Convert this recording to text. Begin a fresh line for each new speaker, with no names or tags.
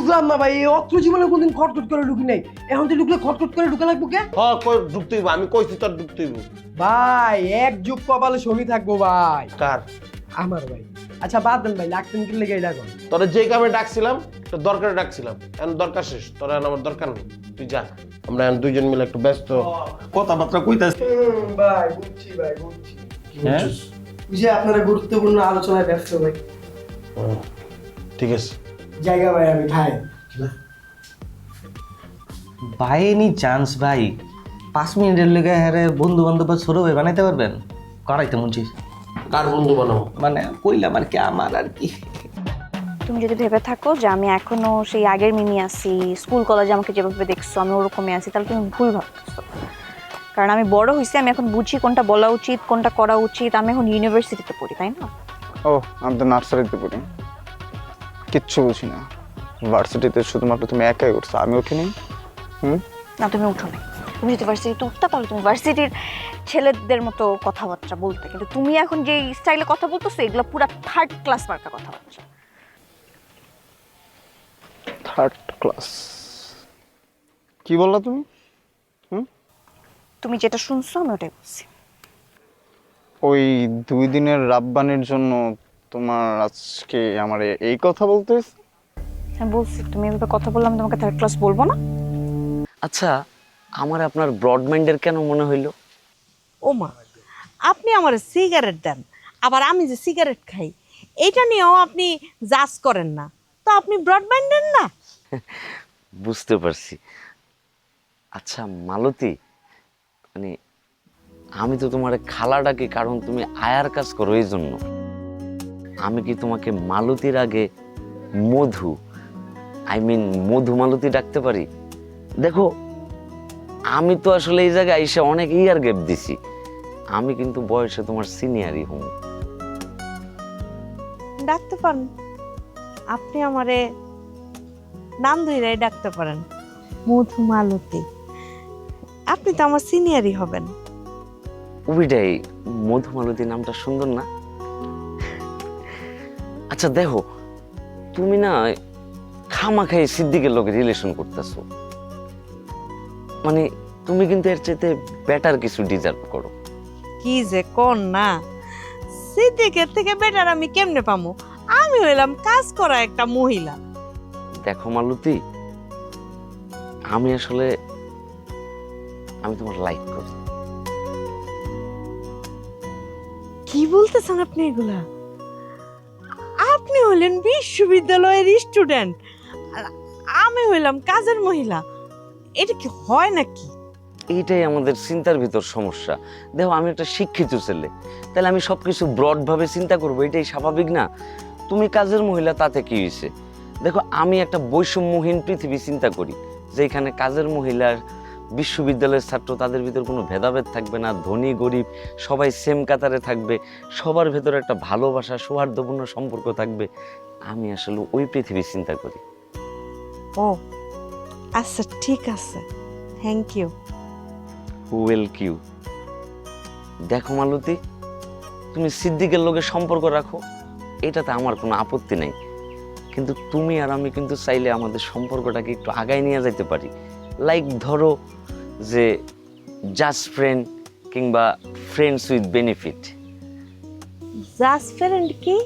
বুঝলাম না ভাই, এই অত্র জীবনে কোনদিন খটখট করে ঢুকি নাই, এখন তো ঢুকলে খটখট করে ঢুকা লাগবো কে?
হ্যাঁ কই ঢুকতে হইব, আমি কইছি তোর ঢুকতে হইব।
ভাই এক যুগ কপালে শনি থাকবো ভাই।
কার?
আমার ভাই। আচ্ছা বাদ দেন ভাই, লাগতেন কি লেগে এটা কোন?
তোরে যে কামে ডাকছিলাম তোর দরকারে ডাকছিলাম, এখন দরকার শেষ, তোর এখন আমার দরকার নেই, তুই যা। আমরা এখন দুইজন মিলে একটু ব্যস্ত কথাবার্তা কইতাছি।
ভাই বুঝছি ভাই, বুঝছি।
হ্যাঁ
বুঝে আপনারা গুরুত্বপূর্ণ আলোচনায় ব্যস্ত ভাই।
ঠিক আছে।
জায়গা ভাই আমি খাই।
বাই এনি চান্স ভাই 5 মিনিটের লেগে হ্যাঁ বন্ধু বান্ধব বা ছোট ভাই বানাইতে পারবেন? করাইতে মন চাইছে।
কার বন্ধু বানাবো?
মানে কইলাম আর কি, আমার আর কি।
তুমি যদি ভেবে থাকো যে আমি এখনো সেই আগের মিমি আছি, স্কুল কলেজে আমাকে যেভাবে দেখছো আমি ওরকমই আছি, তাহলে তুমি ভুল ভাবছো। কারণ আমি বড় হয়েছি, আমি এখন বুঝি কোনটা বলা উচিত কোনটা করা উচিত। আমি এখন ইউনিভার্সিটিতে পড়ি, তাই না?
ও আমি তো নার্সারিতে পড়ি, কিচ্ছু বুঝি না। ভার্সিটিতে শুধুমাত্র তুমি একাই উঠছো, আমি উঠিনি।
না তুমি উঠো না, তুমি যদি ভার্সিটিতে উঠতে পারো তুমি ভার্সিটির ছেলেদের মতো কথাবার্তা বলতে, কিন্তু তুমি এখন যে স্টাইলে কথা বলতেছো এগুলো পুরো থার্ড ক্লাস মার্কা কথাবার্তা।
Third class? কি বললা তুমি?
তুমি যেটা শুনছো আমি ওটাই বলছি।
ওই 2 দিনের রাব্বানির জন্য তোমার আজকে আমার এই কথা বলতে হয়েছে?
আমি বলছি তুমি এভাবে কথা বললাম তোমাকে থার্ড ক্লাস বলবো না।
আচ্ছা, আমার আপনার ব্রডমাইন্ডের কেন মনে হইলো?
ওমা, আপনি আমার সিগারেট দেন, আবার আমি যে সিগারেট খাই এটা নিয়েও আপনি জাজ করেন না, তো আপনি ব্রডব্যান্ড দেন না?
বুঝতে পারছি। আচ্ছা মালতী, মানে আমি তো তোমার খালা ডাকি কারণ তুমি আয়ার কাজ করো এই জন্য। আমি কি তোমাকে মালতীর আগে মধু, মধু মালতী ডাকতে পারি? দেখো আমি তো আসলে এই জায়গায় এসে অনেক ইয়ার গ্যাপ দিছি, আমি কিন্তু বয়সে তোমার সিনিয়রই হম।
ডাকতে পারেন, আপনি আমারে নাম ধরেই ডাকতে পারেন, মধু মালতী। আপনি তো আমার সিনিয়রই হবেন।
ওইটাই, মধু মালতী নামটা সুন্দর না? আচ্ছা দেখো, তুমি না খামাখাই সিদ্দিকের লোকে রিলেশন করতেছো, মানে তুমি কিন্তু এর চাইতে বেটার কিছু ডিজার্ভ করো।
কি যে কোন না, সিদ্দিকের থেকে বেটার আমি কেমনে পামু? আমি হইলাম কাজ করা একটা মহিলা।
দেখো মালতী, আমি আসলে আমি তোমার লাইক করি।
কি বলতেছেন আপনি এগুলা? আপনি হলেন বিশ্ববিদ্যালয়ের স্টুডেন্ট আর আমি হইলাম কাজের মহিলা, এটা কি হয় নাকি?
এইটাই আমাদের চিন্তার ভিতর সমস্যা। দেখো আমি একটা শিক্ষিত ছেলে, তাহলে আমি সবকিছু ব্রড ভাবে চিন্তা করবো, এটাই স্বাভাবিক না? তুমি কাজের মহিলা, তাতে কি হয়েছে? দেখো আমি একটা বৈষম্যহীন পৃথিবী চিন্তা করি, যেখানে কাজের মহিলার বিশ্ববিদ্যালয়ের ছাত্র, তাদের ভিতর কোনো ভেদাভেদ থাকবে না, ধনী গরিব সবাই সেম কাতারে থাকবে, সবার ভেতরে একটা ভালোবাসা সৌহার্দ্যপূর্ণ সম্পর্ক থাকবে। আমি আসলে ওই পৃথিবী চিন্তা করি।
ও আচ্ছা ঠিক আছে, থ্যাংক ইউ।
Well Q. দেখো মালতী, তুমি সিদ্দিকের লোকে সম্পর্ক রাখো, এটাতে আমার কোনো আপত্তি নেই, কিন্তু তুমি আর আমি কিন্তু চাইলে আমাদের সম্পর্কটাকে একটু আগায় নিয়ে যেতে পারি। লাইক ধরো যে জাস্ট ফ্রেন্ড কিংবা friends with benefit.
Just friend কি?